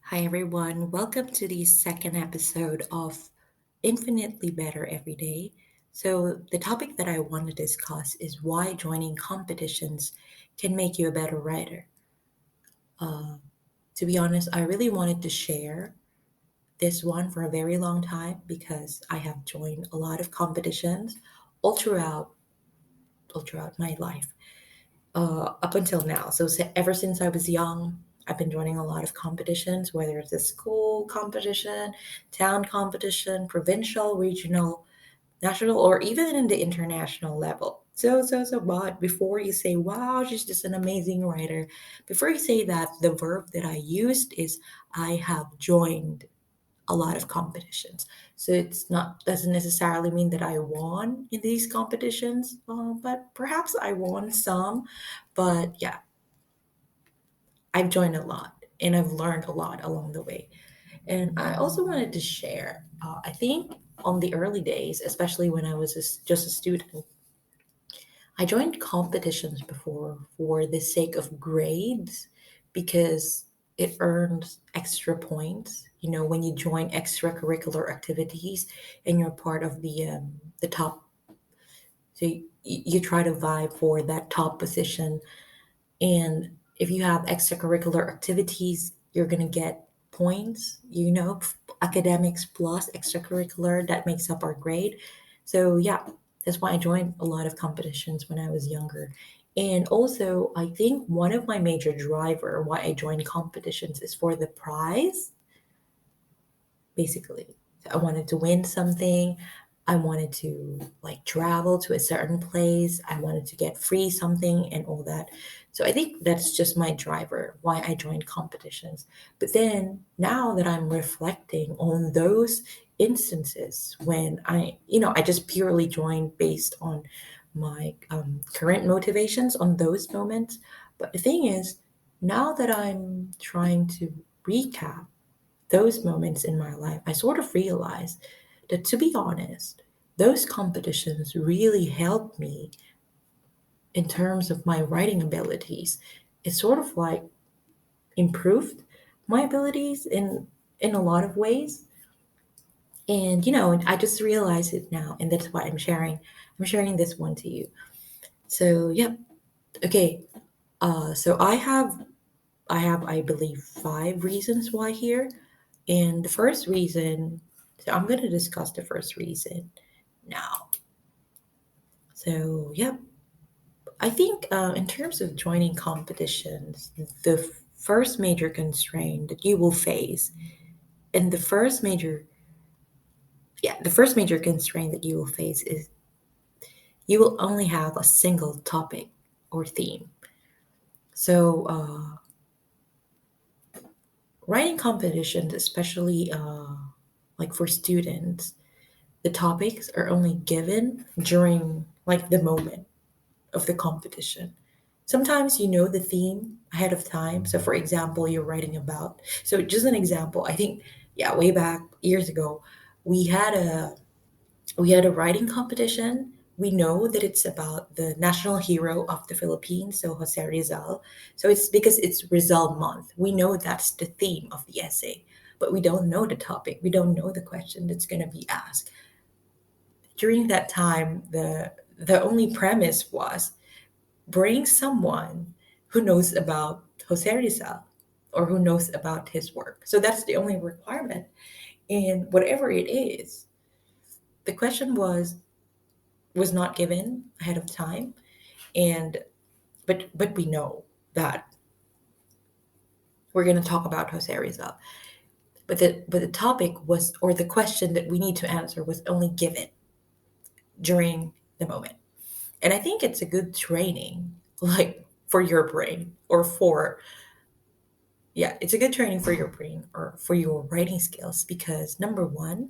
Hi, everyone. Welcome to the second episode of Infinitely Better Every Day. So, the topic that I want to discuss is why joining competitions can make you a better writer. Uh, to be honest, I really wanted to share this one for a very long time because I have joined a lot of competitions all throughout all throughout my life. Up until now. So ever since I was young, I've been joining a lot of competitions, whether it's a school competition, town competition, provincial, regional, national, or even in the international level. But before you say, wow, she's just an amazing writer, before you say that, the verb that I used is I have joined a lot of competitions. So it's not doesn't necessarily mean that I won in these competitions, but perhaps I won some. But yeah, I've joined a lot and I've learned a lot along the way. And I also wanted to share. I think on the early days, especially when I was just a student, I joined competitions before for the sake of grades because it earns extra points. You know, when you join extracurricular activities and you're part of the top, so you try to vie for that top position. And if you have extracurricular activities, you're gonna get points. Academics plus extracurricular that makes up our grade. So yeah, that's why I joined a lot of competitions when I was younger. And also, I think one of my major driver why I joined competitions is for the prize, basically. I wanted to win something. I wanted to like travel to a certain place. I wanted to get free something and all that. So I think that's just my driver why I joined competitions. But then now that I'm reflecting on those instances when I just purely joined based on my current motivations on those moments. But the thing is, now that I'm trying to recap those moments in my life, I sort of realized that, to be honest, those competitions really helped me in terms of my writing abilities. It sort of like improved my abilities in a lot of ways. And I just realized it now, and that's why I'm sharing. I'm sharing this one to you. So, yep. Okay. So I have, I believe, five reasons why here. And the first reason, so I'm going to discuss the first reason now. So, yeah, I think in terms of joining competitions, the first major constraint that you will face, and the first major constraint that you will face is you will only have a single topic or theme. So, writing competitions, especially like for students, the topics are only given during like the moment of the competition. Sometimes you know the theme ahead of time. So for example, you're writing about, so just an example, I think, yeah, way back years ago, we had a we had a writing competition. We know that it's about the national hero of the Philippines, so Jose Rizal. So it's because it's Rizal month. We know that's the theme of the essay, but we don't know the topic. We don't know the question that's going to be asked during that time. The only premise was bring someone who knows about Jose Rizal or who knows about his work. So that's the only requirement. And whatever it is, the question was not given ahead of time. And but we know that we're going to talk about Jose Rizal. But the topic was, or the question that we need to answer was only given during the moment. And I think it's a good training, like for your brain or for, yeah, it's a good training for your brain or for your writing skills because number one,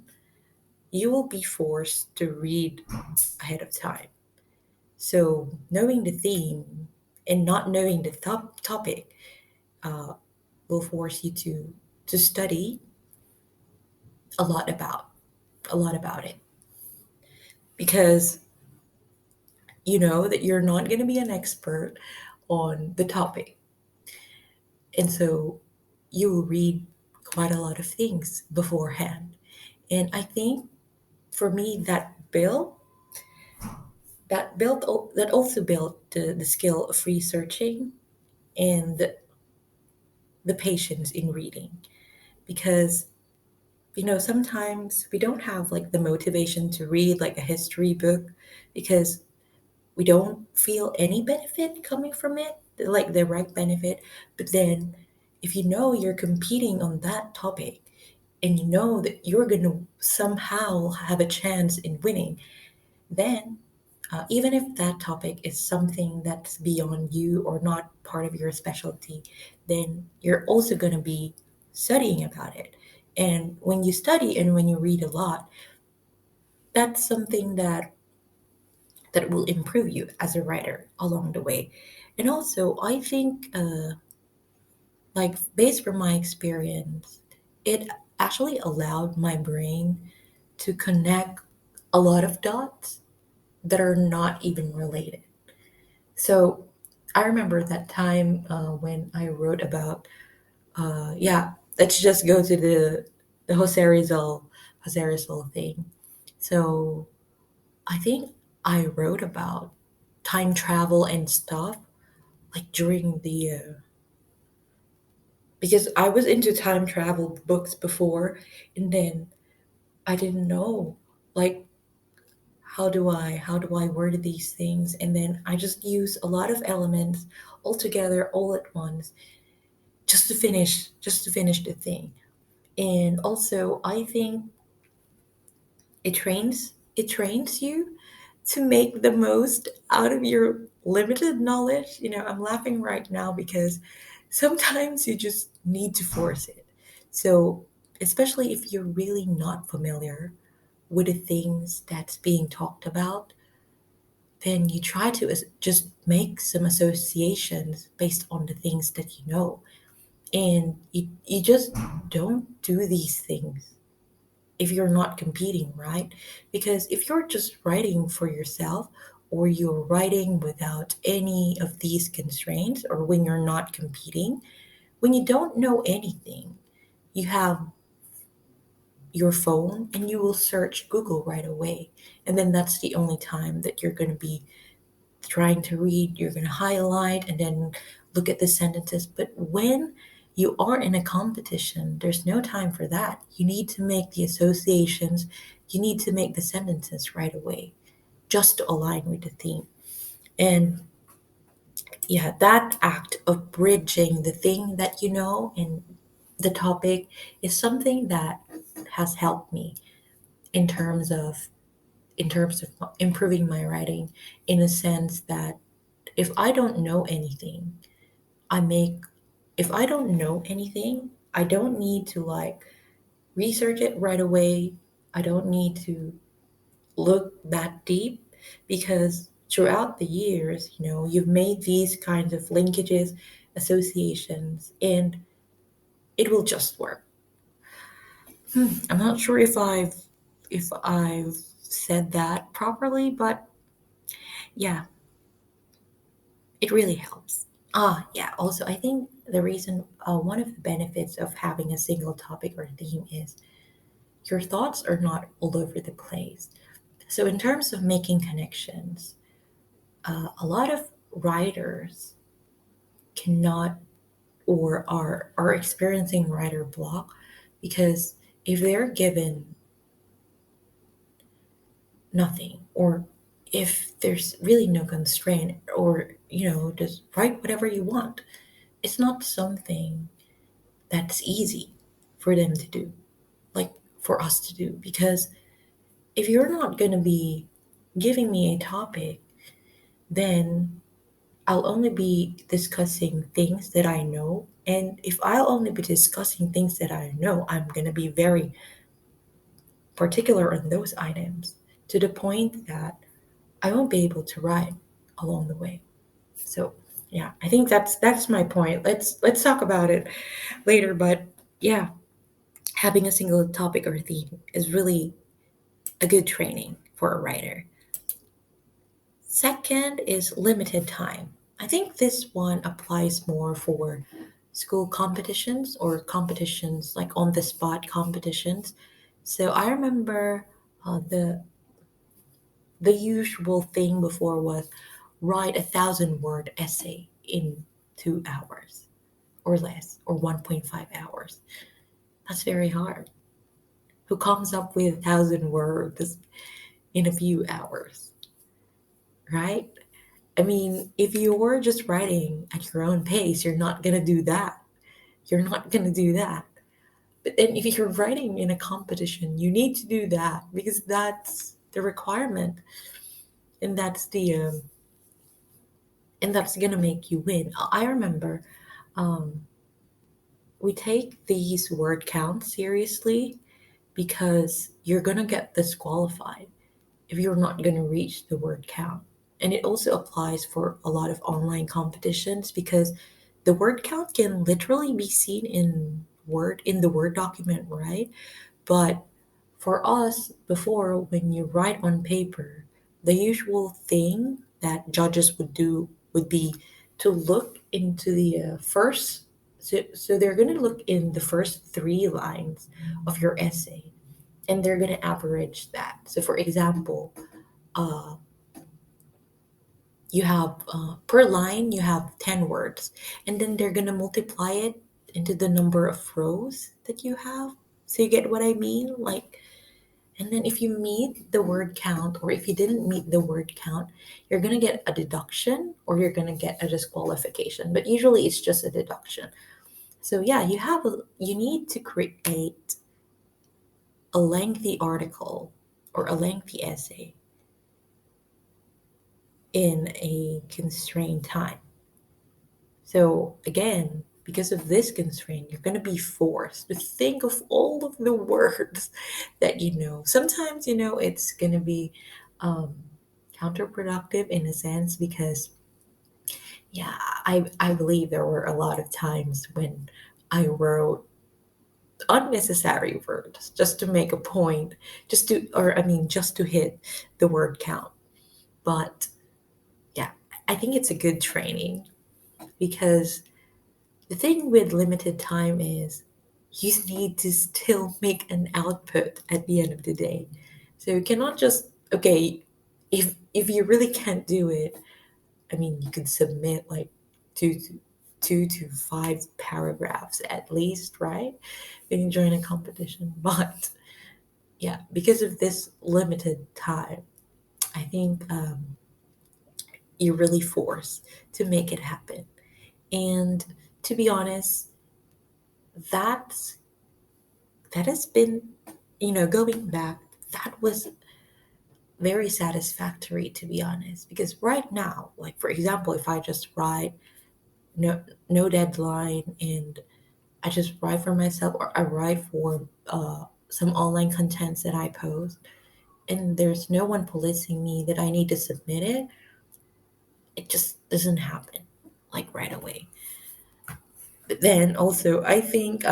you will be forced to read ahead of time. So knowing the theme and not knowing the topic uh, will force you to study a lot about it because you know that you're not going to be an expert on the topic. And so you will read quite a lot of things beforehand. And I think for me, that also built the skill of researching and the patience in reading. Because sometimes we don't have like the motivation to read like a history book because we don't feel any benefit coming from it, like direct benefit. But then if you know you're competing on that topic and you know that you're going to somehow have a chance in winning, then even if that topic is something that's beyond you or not part of your specialty, then you're also going to be studying about it. And when you study and when you read a lot, that's something that will improve you as a writer along the way. And also, I think, like, based from my experience, it actually allowed my brain to connect a lot of dots that are not even related. So I remember that time when I wrote about, yeah, let's just go to the Jose Rizal thing. So I think I wrote about time travel and stuff like during the because I was into time travel books before, and then I didn't know like how do I word these things, and then I just use a lot of elements all together all at once just to finish the thing. And also I think it trains you to make the most out of your limited knowledge. I'm laughing right now because sometimes you just need to force it. So, especially if you're really not familiar with the things that's being talked about, then you try to just make some associations based on the things that you know. And you just don't do these things if you're not competing, right? Because if you're just writing for yourself, or you're writing without any of these constraints, or when you're not competing, when you don't know anything, you have your phone and you will search Google right away. And then that's the only time that you're going to be trying to read. You're going to highlight and then look at the sentences. But when you are in a competition, there's no time for that. You need to make the associations, you need to make the sentences right away just to align with the theme. And yeah, that act of bridging the thing that you know and the topic is something that has helped me in terms of improving my writing, in a sense that if I don't know anything, I make if I don't know anything, I don't need to like research it right away. I don't need to look that deep because throughout the years, you've made these kinds of linkages, associations, and it will just work. I'm not sure if I've said that properly, but yeah, it really helps. Yeah. Also, I think one of the benefits of having a single topic or theme is your thoughts are not all over the place. So, in terms of making connections, a lot of writers cannot or are experiencing writer block because if they're given nothing, or if there's really no constraint, or just write whatever you want, it's not something that's easy for them to do, like for us to do. Because if you're not going to be giving me a topic, then I'll only be discussing things that I know. And if I'll only be discussing things that I know, I'm going to be very particular on those items to the point that I won't be able to write along the way. So, yeah, I think that's my point. Let's talk about it later, but yeah, having a single topic or theme is really a good training for a writer. Second is limited time. I think this one applies more for school competitions or competitions like on the spot competitions. So I remember the usual thing before was write 1,000 word essay in 2 hours or less or 1.5 hours. That's very hard. Who comes up with 1,000 words in a few hours, right? I mean, if you were just writing at your own pace, you're not gonna do that. You're not gonna do that. But then if you're writing in a competition, you need to do that because that's the requirement, and that's gonna make you win. I remember um, we take these word counts seriously because you're gonna get disqualified if you're not gonna reach the word count. And it also applies for a lot of online competitions because the word count can literally be seen in the Word document, right? But for us, before, when you write on paper, the usual thing that judges would do would be to look into the first. So they're going to look in the first 3 lines of your essay and they're going to average that. So, for example, uh, you have per line, you have 10 words, and then they're going to multiply it into the number of rows that you have. So, you get what I mean? Like, and then if you meet the word count, or if you didn't meet the word count, you're going to get a deduction or you're going to get a disqualification. But usually it's just a deduction. So yeah, you need to create a lengthy article or a lengthy essay in a constrained time. So again, because of this constraint, you're going to be forced to think of all of the words that you know. Sometimes, it's going to be um, counterproductive in a sense because, yeah, I believe there were a lot of times when I wrote unnecessary words just to make a point, just to hit the word count. But yeah, I think it's a good training because the thing with limited time is you need to still make an output at the end of the day. So you cannot just okay, if you really can't do it, I mean you can submit like two to five paragraphs at least, right? When you join a competition. But yeah, because of this limited time, I think you're really forced to make it happen. And to be honest, that's that has been, going back, that was very satisfactory to be honest. Because right now, like for example, if I just write no deadline and I just write for myself or I write for some online contents that I post and there's no one policing me that I need to submit it, it just doesn't happen like right away. But then also, I think,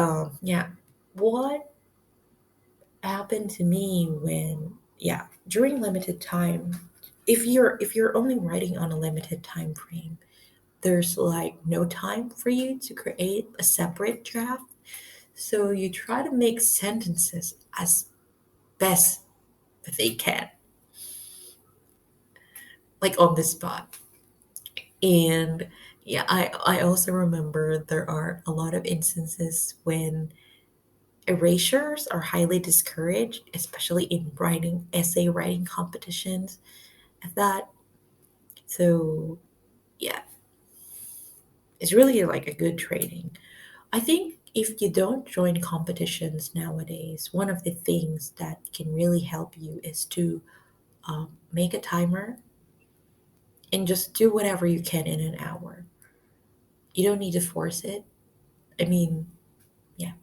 yeah, what happened to me when, yeah, during limited time, if you're only writing on a limited time frame, there's like no time for you to create a separate draft. So you try to make sentences as best that they can, like on the spot. And yeah, I also remember there are a lot of instances when erasures are highly discouraged, especially in writing essay writing competitions. At that, so yeah, it's really like a good training. I think if you don't join competitions nowadays, one of the things that can really help you is to make a timer and just do whatever you can in an hour. You don't need to force it. I mean, yeah,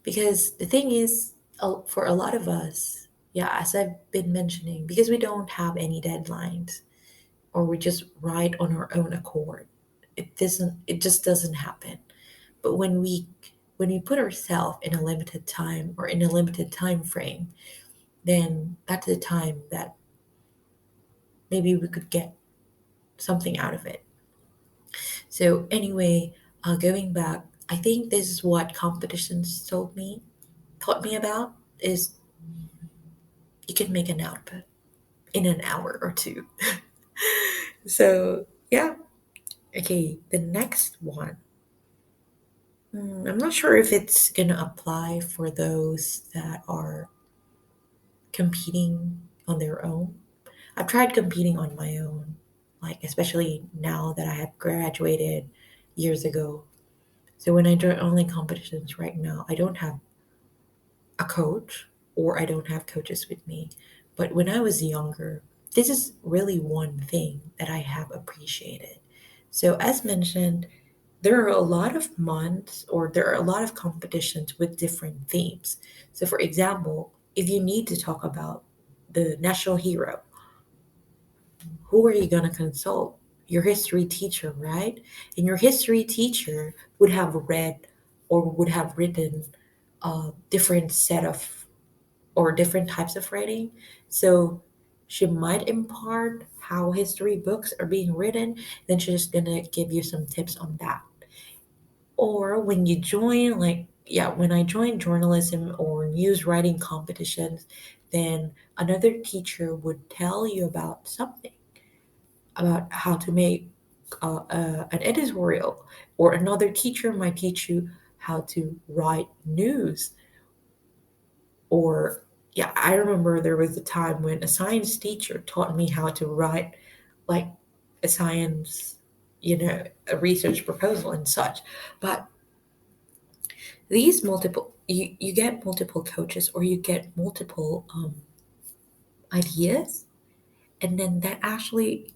because the thing is, for a lot of us, yeah, as I've been mentioning, because we don't have any deadlines or we just write on our own accord, it just doesn't happen. But when we put ourselves in a limited time or in a limited time frame, then that's the time that maybe we could get something out of it. So anyway, going back, I think this is what competitions taught me about is you can make an output in an hour or two. So yeah, okay, the next one. I'm not sure if it's gonna apply for those that are competing on their own. I've tried competing on my own, like especially now that I have graduated years ago. So when I join online competitions right now, I don't have a coach or I don't have coaches with me. But when I was younger, this is really one thing that I have appreciated. So as mentioned, there are a lot of months or there are a lot of competitions with different themes. So for example, if you need to talk about the national hero, who are you going to consult? Your history teacher, right? And your history teacher would have read or would have written a different set of or different types of writing. So she might impart how history books are being written, then she's gonna give you some tips on that. Or when you join, like, yeah, when I joined journalism or news writing competitions, then another teacher would tell you about something about how to make an editorial, or another teacher might teach you how to write news. Or, yeah, I remember there was a time when a science teacher taught me how to write like a science, a research proposal and such. But these multiple, you get multiple coaches or you get multiple ideas, and then that actually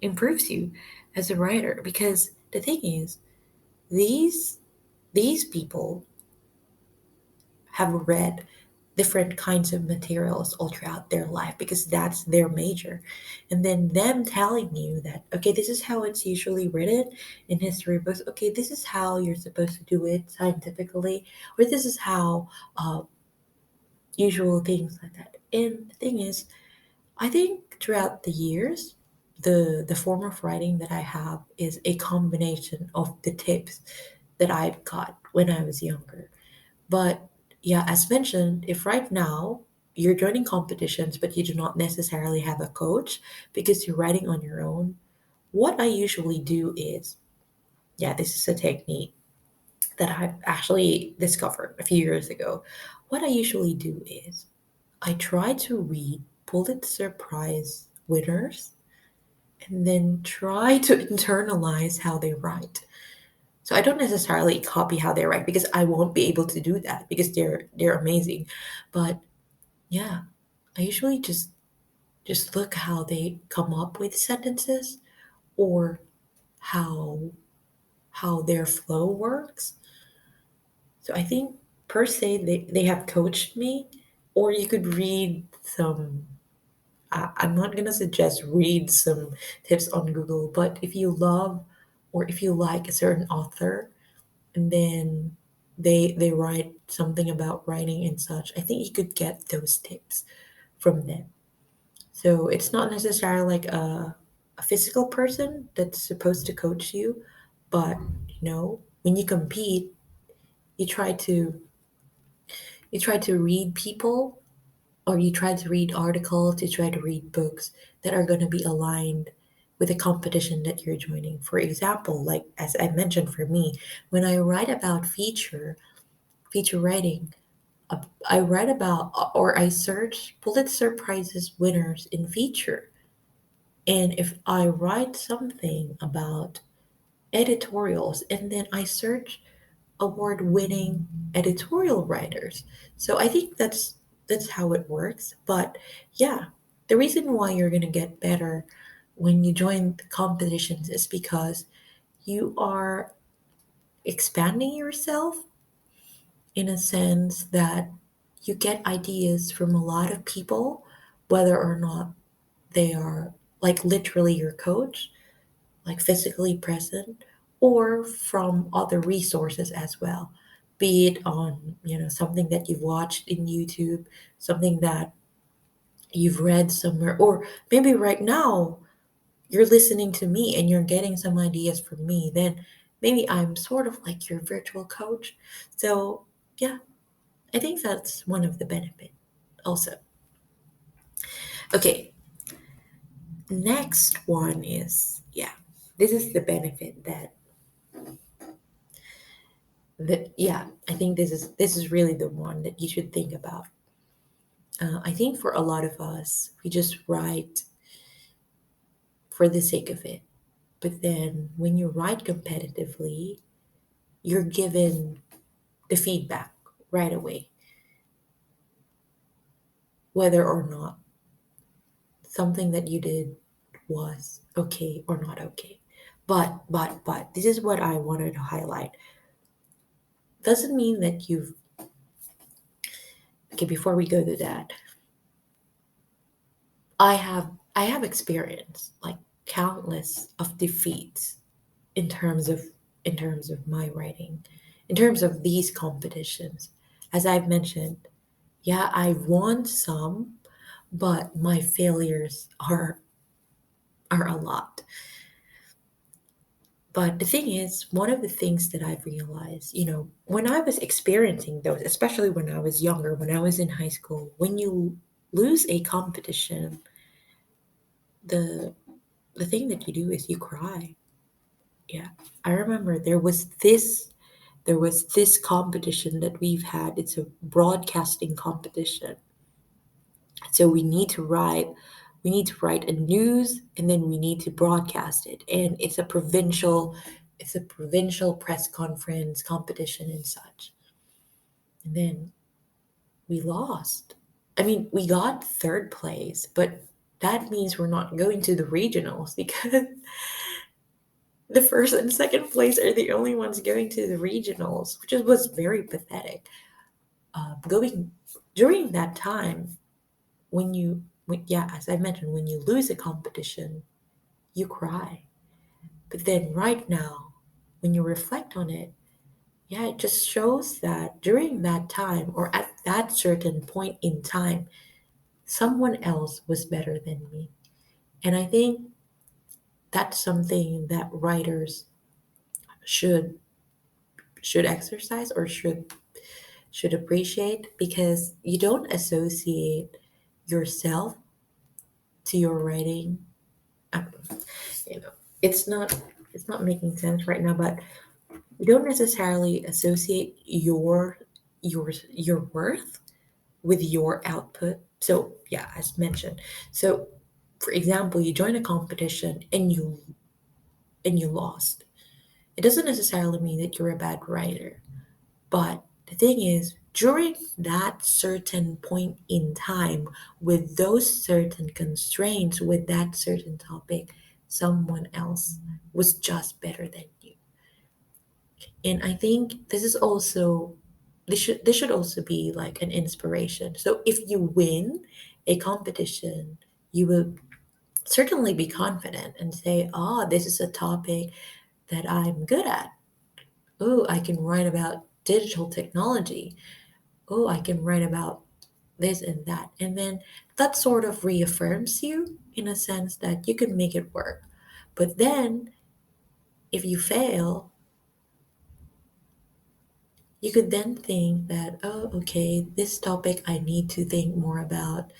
improves you as a writer. Because the thing is, these these people have read different kinds of materials all throughout their life because that's their major. And then them telling you that, okay, this is how it's usually written in history books. Okay, this is how you're supposed to do it scientifically, or this is how usual things like that. And the thing is, I think throughout the years, the form of writing that I have is a combination of the tips that I've got when I was younger. But yeah, as mentioned, if right now you're joining competitions but you do not necessarily have a coach because you're writing on your own, what I usually do is, yeah, this is a technique that I've actually discovered a few years ago. What I usually do is I try to read Pulitzer Prize winners and then try to internalize how they write. So I don't necessarily copy how they write because I won't be able to do that because they're amazing. But yeah, I usually just look how they come up with sentences or how how their flow works. So I think per se they have coached me, or you could read some. I'm not gonna suggest read some tips on Google, but if you love or if you like a certain author, and then they write something about writing and such, I think you could get those tips from them. So it's not necessarily like a physical person that's supposed to coach you, but when you compete, you try to you try to read people, or you try to read articles, you try to read books that are going to be aligned with the competition that you're joining. For example, like as I mentioned, for me, when I write about feature writing, I write about or I search Pulitzer Prizes winners in feature. And if I write something about editorials and then I search award winning editorial writers. So I think that's how it works. But yeah, the reason why you're going to get better when you join the competitions is because you are expanding yourself in a sense that you get ideas from a lot of people, whether or not they are like literally your coach, like physically present, or from other resources as well, be it on something that you've watched in YouTube, something that you've read somewhere, or maybe right now you're listening to me and you're getting some ideas from me, then maybe I'm sort of like your virtual coach. So, yeah, I think that's one of the benefits also. Okay, next one is, yeah, this is the benefit that yeah, I think this is really the one that you should think about. I think for a lot of us, we just write for the sake of it. But then when you write competitively, you're given the feedback right away, whether or not something that you did was okay or not okay. But this is what I wanted to highlight. Doesn't mean that you've okay, before we go to that, I have experienced like countless of defeats in terms of my writing, in terms of these competitions. As I've mentioned, yeah, I've won some, but my failures are a lot. But the thing is, one of the things that I've realized, when I was experiencing those, especially when I was younger, when I was in high school, when you lose a competition, the the thing that you do is you cry. Yeah. I remember there was this competition that we've had. It's a broadcasting competition. So we need to write a news, and then we need to broadcast it. And it's a provincial press conference competition and such. And then we lost. I mean, we got third place, but that means we're not going to the regionals because the first and second place are the only ones going to the regionals, which was very pathetic. Going during that time, yeah, as I mentioned, when you lose a competition, you cry. But then right now, when you reflect on it, yeah, it just shows that during that time or at that certain point in time, someone else was better than me. And I think that's something that writers should exercise or should appreciate, because you don't associate yourself to your writing. Um, you know, it's not making sense right now, but you don't necessarily associate your worth with your output. So yeah, as mentioned. So for example, you join a competition and you lost. It doesn't necessarily mean that you're a bad writer. But the thing is, during that certain point in time, with those certain constraints, with that certain topic, someone else was just better than you. And I think this should also be like an inspiration. So if you win a competition, you will certainly be confident and say, "Ah, this is a topic that I'm good at. Oh, I can write about digital technology. Oh, I can write about this and that." And then that sort of reaffirms you in a sense that you can make it work. But then if you fail, you could then think that, oh, okay, this topic I need to think more about.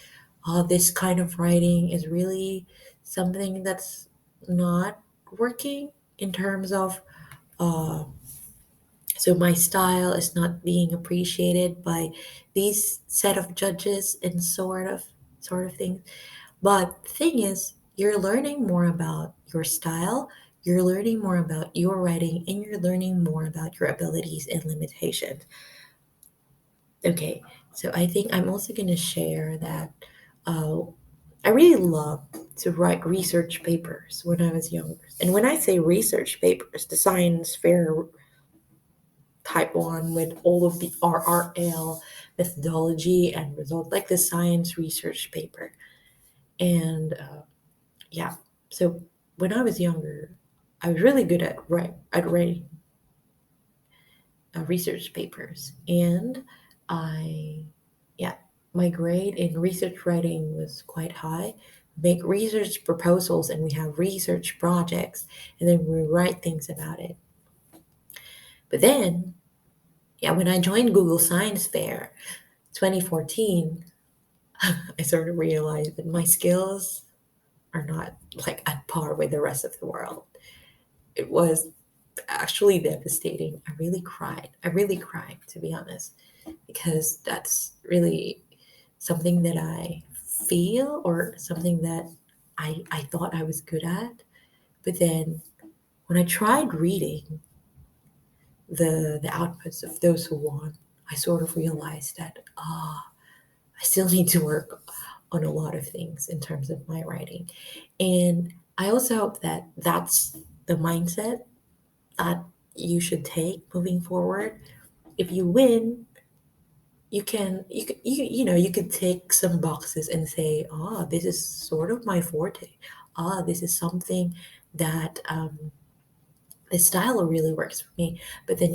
Oh, this kind of writing is really something that's not working in terms of, uh, so my style is not being appreciated by these set of judges and sort of things. But the thing is, you're learning more about your style, you're learning more about your writing, and you're learning more about your abilities and limitations. Okay, so I think I'm also going to share that uh, I really love to write research papers when I was younger. And when I say research papers, the science fair type one with all of the RRL methodology and result, like the science research paper. And yeah, so when I was younger, I was really good at writing research papers, and I, yeah, my grade in research writing was quite high, make research proposals and we have research projects and then we write things about it. But then, yeah, when I joined Google Science Fair 2014, I sort of realized that my skills are not like at par with the rest of the world. It was actually devastating. I really cried. I really cried, to be honest, because that's really something that I feel or something that I thought I was good at. But then when I tried reading the outputs of those who won, I sort of realized that I still need to work on a lot of things in terms of my writing. And I also hope that that's the mindset that you should take moving forward. If you win, you could take some boxes and say, this is sort of my forte. This is something that this style really works for me. But then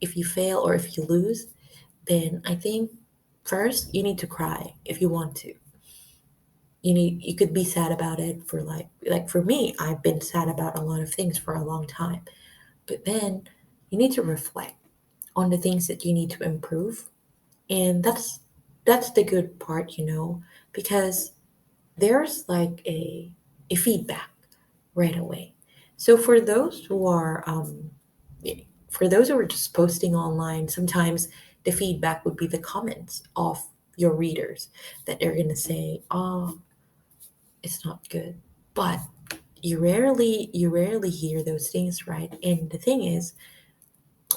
if you fail or if you lose, then I think first you need to cry if you want to. You could be sad about it for like for me, I've been sad about a lot of things for a long time. But then you need to reflect on the things that you need to improve. And that's the good part, because there's like a feedback right away. So for those who are just posting online, sometimes the feedback would be the comments of your readers that they're gonna say, "Oh, it's not good." But you rarely hear those things, right? And the thing is,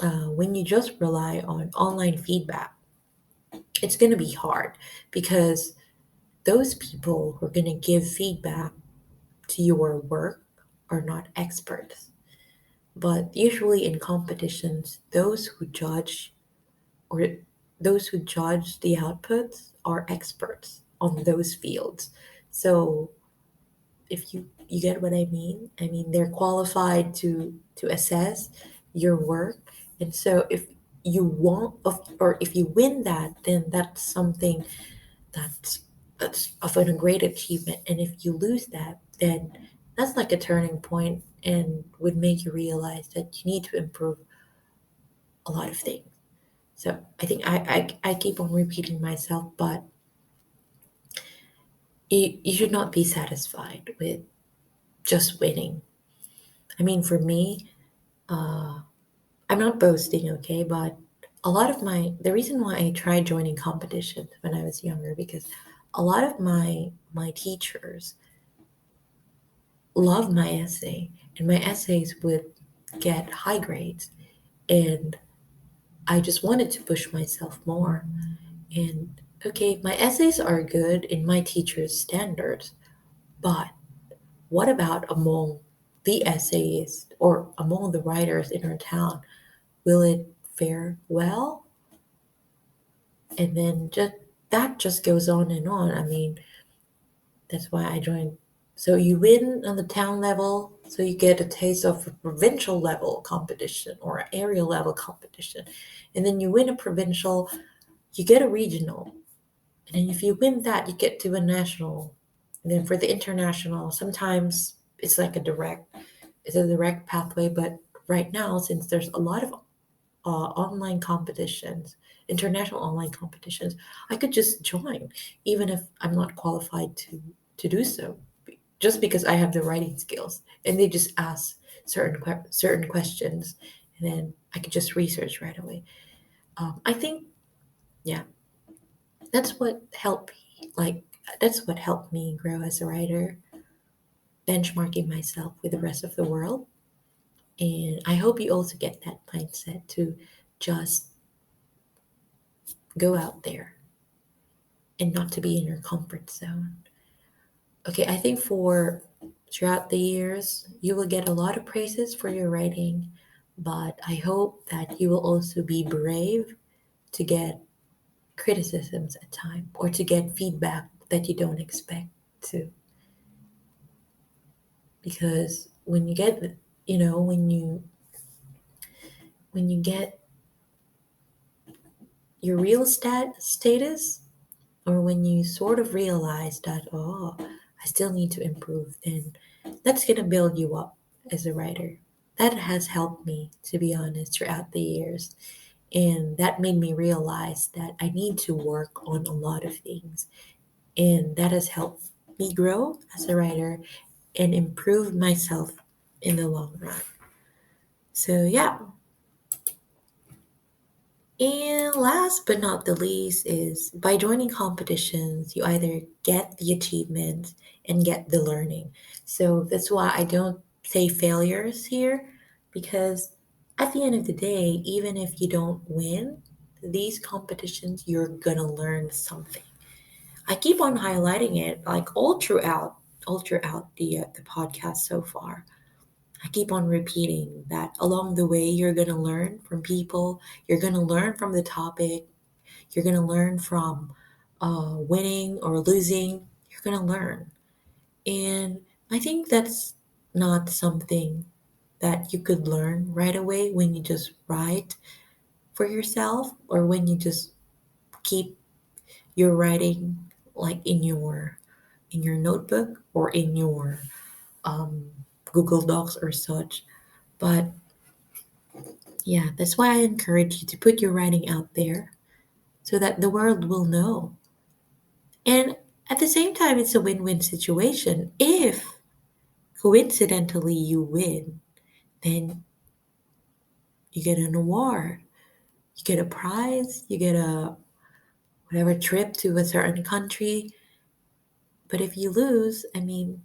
when you just rely on online feedback, it's gonna be hard because those people who are gonna give feedback to your work are not experts. But usually in competitions, or those who judge the outputs are experts on those fields. So if you get what I mean they're qualified to assess your work. And so if you want or if you win that, then that's something that's that's often a great achievement. And if you lose that, then that's like a turning point and would make you realize that you need to improve a lot of things. So I think I keep on repeating myself, but you should not be satisfied with just winning. I mean, for me, uh, I'm not boasting, okay, but the reason why I tried joining competitions when I was younger, because a lot of my teachers loved my essay, and my essays would get high grades, and I just wanted to push myself more. And okay, my essays are good in my teacher's standards, but what about among the essayists or among the writers in our town? Will it fare well? And then just goes on and on. I mean, that's why I joined. So you win on the town level, so you get a taste of a provincial level competition or an area level competition. And then you win a provincial, you get a regional. And then if you win that, you get to a national. And then for the international, sometimes it's a direct pathway. But right now, since there's a lot of online competitions, international online competitions, I could just join, even if I'm not qualified to do so, just because I have the writing skills. And they just ask certain questions, and then I could just research right away. I think, yeah, that's what helped me. That's what helped me grow as a writer, benchmarking myself with the rest of the world. And I hope you also get that mindset to just go out there and not to be in your comfort zone. Okay, I think for throughout the years, you will get a lot of praises for your writing, but I hope that you will also be brave to get criticisms at time or to get feedback that you don't expect to. Because when you get, when you get your real status, or when you sort of realize that, I still need to improve, then that's going to build you up as a writer. That has helped me, to be honest, throughout the years. And that made me realize that I need to work on a lot of things. And that has helped me grow as a writer and improve myself in the long run. So, yeah. And last but not the least is by joining competitions, you either get the achievement and get the learning. So that's why I don't say failures here, because at the end of the day, even if you don't win these competitions, you're gonna learn something. I keep on highlighting it like all throughout the podcast so far. I keep on repeating that along the way, you're going to learn from people, you're going to learn from the topic, you're going to learn from winning or losing, you're going to learn. And I think that's not something that you could learn right away when you just write for yourself or when you just keep your writing like in your notebook or in your um, Google Docs or such. But yeah, that's why I encourage you to put your writing out there so that the world will know. And at the same time, it's a win win situation. If coincidentally you win, then you get an award, you get a prize, you get a whatever trip to a certain country. But if you lose, I mean,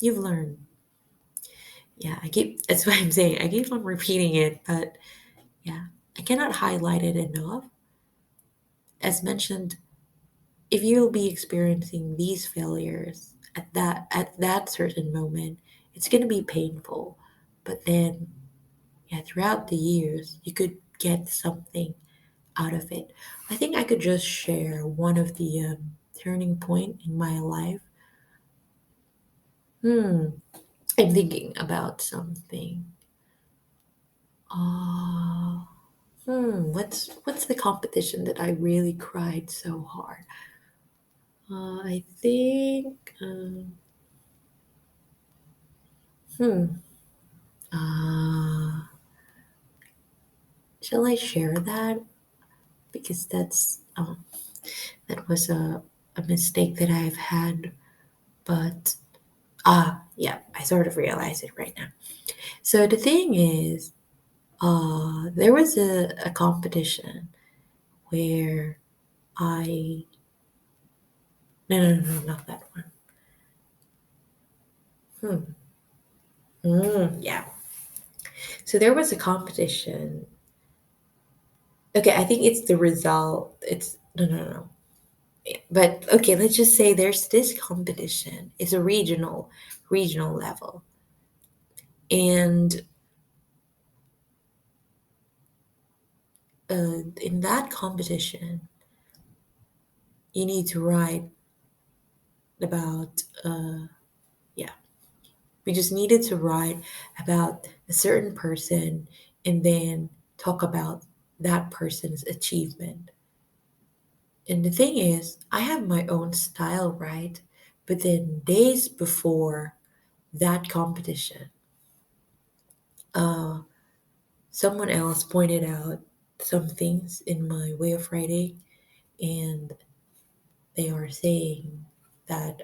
you've learned. Yeah, that's what I'm saying. I keep on repeating it, but yeah, I cannot highlight it enough. As mentioned, if you'll be experiencing these failures at that certain moment, it's going to be painful. But then, yeah, throughout the years, you could get something out of it. I think I could just share one of the turning point in my life. I'm thinking about something. uh what's the competition that I really cried so hard? I think hmm uh shall I share that? Because that was a mistake that I've had. But yeah, I sort of realize it right now. So the thing is, there was a competition where I no, not that one. Yeah. So there was a competition. Okay, I think it's the result. It's no. But okay, let's just say there's this competition. It's a regional level. And in that competition, you need to write about, yeah, we just needed to write about a certain person and then talk about that person's achievement. And the thing is, I have my own style, right? But then days before that competition, uh, someone else pointed out some things in my way of writing, and they are saying that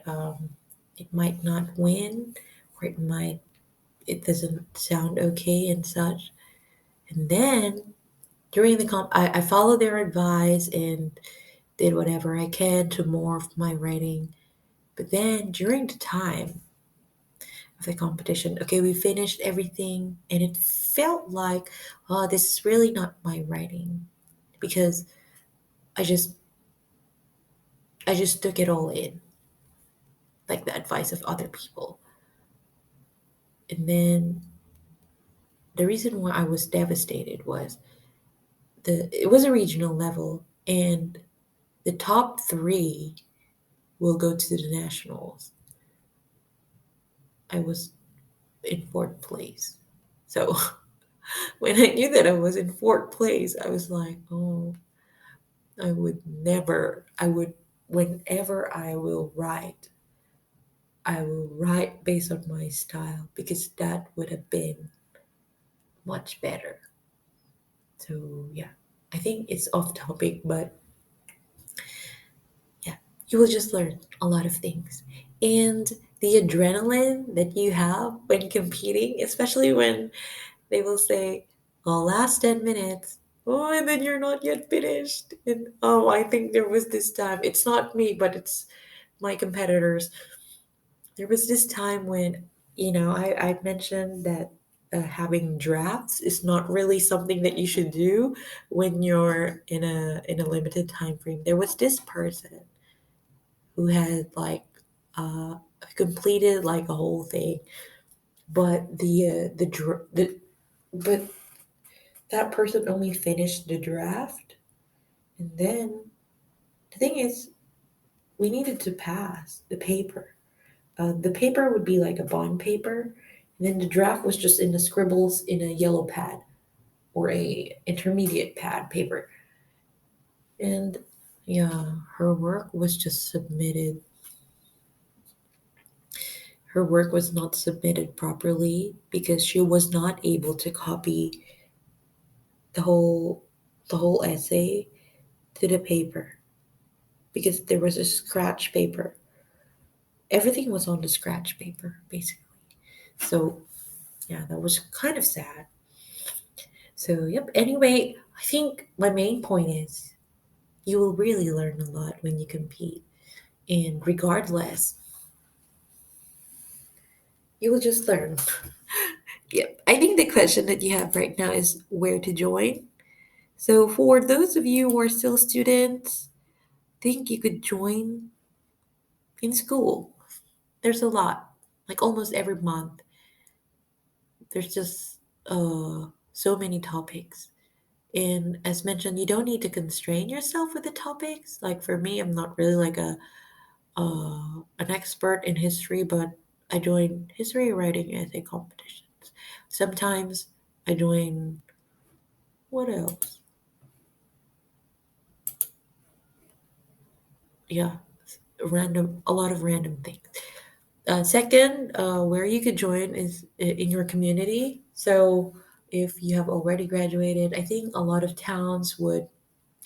it might not win, or it doesn't sound okay and such. And then during I followed their advice and did whatever I can to morph my writing. But then during the time of the competition, okay, we finished everything, and it felt like, oh, this is really not my writing, because I just I just took it all in, like the advice of other people. And then the reason why I was devastated was it was a regional level, and the top three will go to the nationals. I was in fourth place. So when I knew that I was in fourth place, I was like, oh, I would never, I would, whenever I will write, I will write based on my style because that would have been much better. So, yeah, I think it's off topic, but yeah, you will just learn a lot of things. And the adrenaline that you have when competing, especially when they will say, "Oh, last 10 minutes." Oh, and then you're not yet finished. And oh, I think there was this time. It's not me, but it's my competitors. There was this time when, I mentioned that having drafts is not really something that you should do when you're in a limited time frame. There was this person who had like uh, completed like a whole thing, but but that person only finished the draft, and then the thing is, we needed to pass the paper. The paper would be like a bond paper, and then the draft was just in the scribbles in a yellow pad or a intermediate pad paper. And yeah, her work was just submitted. Her work was not submitted properly because she was not able to copy the whole the whole essay to the paper because there was a scratch paper. Everything was on the scratch paper basically. So yeah, that was kind of sad. So, yep. Anyway, I think my main point is you will really learn a lot when you compete. And regardless, you will just learn. Yep. I think the question that you have right now is where to join. So, for those of you who are still students, I think you could join in school. There's a lot, like almost every month. There's just so many topics. And as mentioned, you don't need to constrain yourself with the topics. Like for me, I'm not really like an expert in history, but I join history writing essay competitions. Sometimes I join what else? Yeah, a lot of random things. Second, where you could join is in your community. So if you have already graduated, I think a lot of towns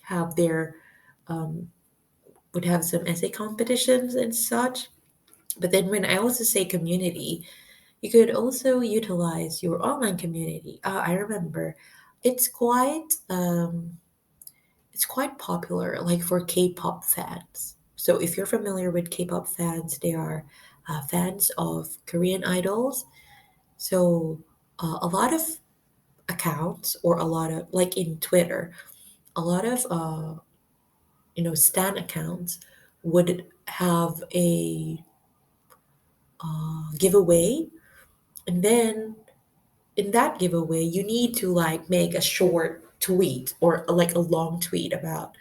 have their um, would have some essay competitions and such. But then when I also say community, you could also utilize your online community. I remember it's quite popular, like for K-pop fans. So if you're familiar with K-pop fans, they are fans of Korean idols. So a lot of accounts, or a lot of like in Twitter, a lot of stan accounts would have a giveaway, and then in that giveaway, you need to like make a short tweet or like a long tweet about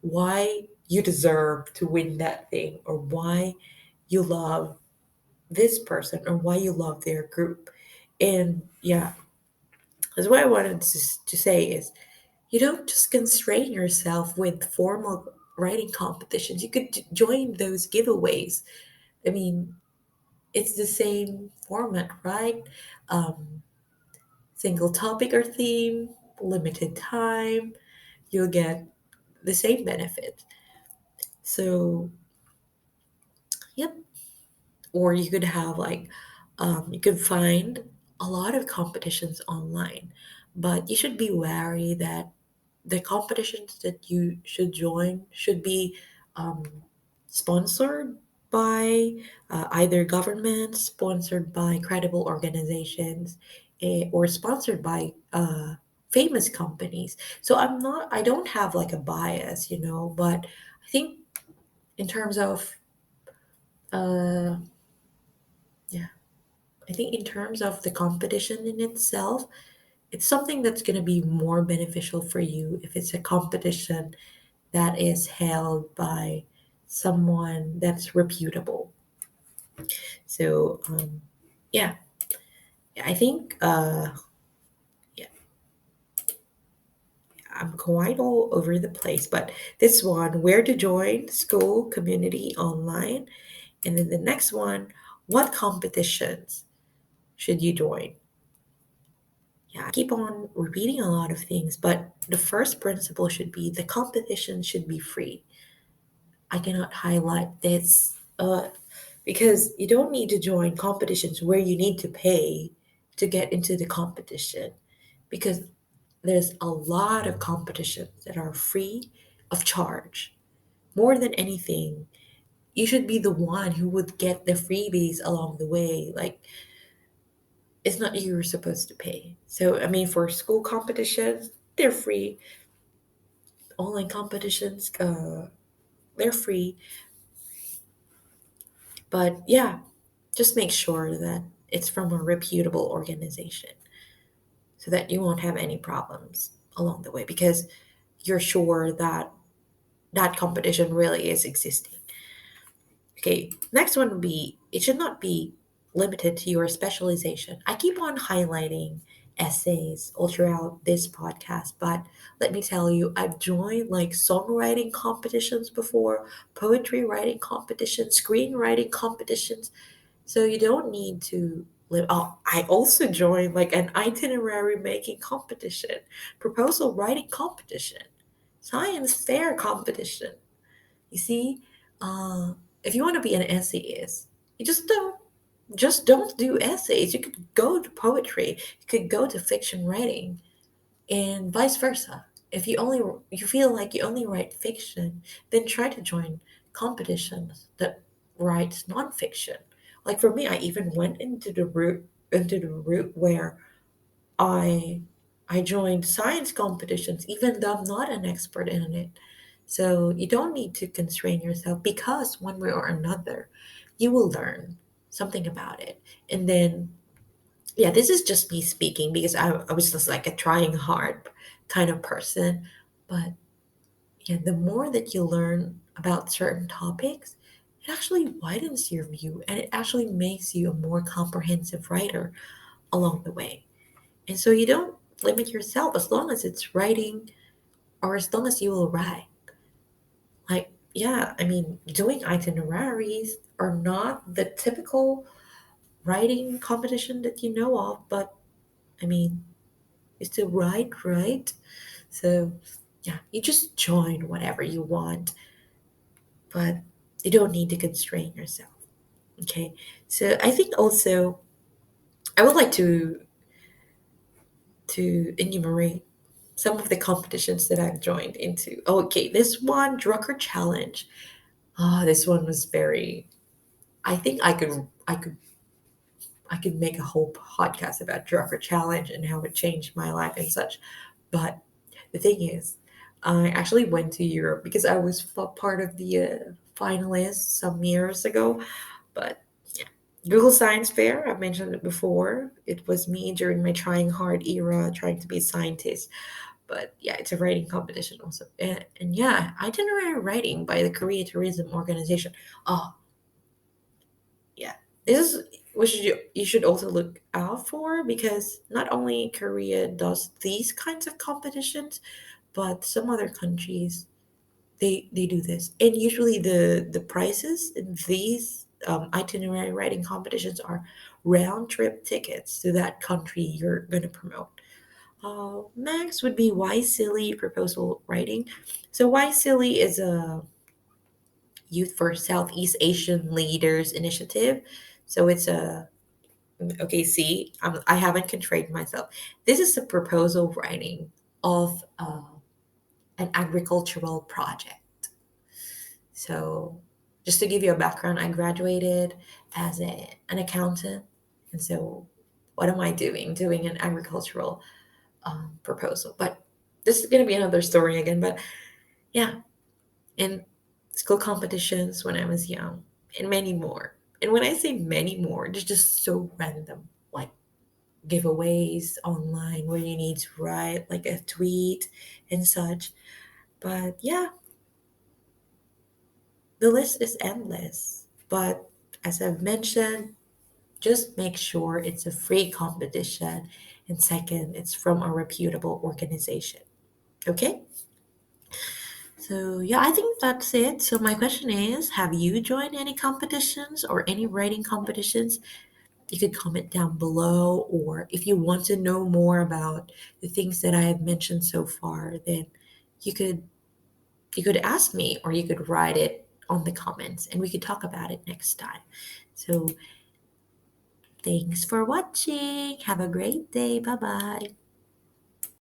why you deserve to win that thing, or why you love this person, or why you love their group. And yeah, that's what I wanted to say is you don't just constrain yourself with formal writing competitions. You could join those giveaways. I mean, it's the same format, right? Um, Single topic or theme, limited time, you'll get the same benefit. So, yep. Or you could have like, you could find a lot of competitions online, but you should be wary that the competitions that you should join should be um, sponsored by either government, sponsored by credible organizations, or sponsored by famous companies. So I don't have like a bias, but I think in terms of, uh, yeah, I think in terms of the competition in itself, it's something that's going to be more beneficial for you if it's a competition that is held by someone that's reputable. So, yeah, I think yeah, I'm quite all over the place. But this one, where to join school, community, online, and then the next one, What competitions should you join? Yeah, I keep on repeating a lot of things, but the first principle should be the competition should be free. I cannot highlight this because you don't need to join competitions where you need to pay to get into the competition, because there's a lot of competitions that are free of charge. More than anything, you should be the one who would get the freebies along the way. Like, it's not you who are supposed to pay. So, I mean, for school competitions, they're free. Online competitions, they're free. But yeah, just make sure that it's from a reputable organization so that you won't have any problems along the way, because you're sure that that competition really is existing. Okay, next one would be it should not be limited to your specialization. I keep on highlighting essays all throughout this podcast, but let me tell you, I've joined like songwriting competitions before, poetry writing competitions, screenwriting competitions. So you don't need to live. Oh, I also joined like an itinerary making competition, proposal writing competition, science fair competition. You see, uh, if you want to be an essayist, you just don't do essays. You could go to poetry. You could go to fiction writing, and vice versa. If you feel like you only write fiction, then try to join competitions that writes nonfiction. Like for me, I even went into the route where I I joined science competitions, even though I'm not an expert in it. So you don't need to constrain yourself, because one way or another, you will learn something about it. And then, yeah, this is just me speaking because I was just like a trying hard kind of person. But yeah, the more that you learn about certain topics, it actually widens your view and it actually makes you a more comprehensive writer along the way. And so you don't limit yourself as long as it's writing or as long as you will write. Like, yeah, I mean, doing itineraries are not the typical writing competition that you know of, but I mean, it's to write, right? So, yeah, you just join whatever you want, but you don't need to constrain yourself. Okay. So, I think also I would like to enumerate some of the competitions that I've joined into. Okay, this one, Drucker Challenge. This one was very. I think I could make a whole podcast about Drucker Challenge and how it changed my life and such. But the thing is, I actually went to Europe because I was part of the finalists some years ago. But yeah, Google Science Fair, I've mentioned it before. It was me during my trying hard era, trying to be a scientist. But yeah, it's a writing competition also. And yeah, itinerary writing by the Korea Tourism Organization. Oh, yeah, this is what you should also look out for, because not only Korea does these kinds of competitions, but some other countries they do this, and usually the prizes in these itinerary writing competitions are round trip tickets to that country you're going to promote. Next would be Why Silly proposal writing. So Why Silly is a Youth for Southeast Asian Leaders initiative. So it's a okay. See, I haven't constrained myself. This is a proposal writing of an agricultural project. So, just to give you a background, I graduated as an accountant. And so, what am I doing? Doing an agricultural proposal. But this is going to be another story again. But yeah, in school competitions when I was young, and many more. And when I say many more, it's just so random, like giveaways online where you need to write like a tweet and such. But yeah, the list is endless. But as I've mentioned, just make sure it's a free competition. And second, it's from a reputable organization. Okay? So, yeah, I think that's it. So, my question is, have you joined any competitions or any writing competitions? You could comment down below, or if you want to know more about the things that I have mentioned so far, then you could you could ask me or you could write it on the comments and we could talk about it next time. So, thanks for watching. Have a great day. Bye bye.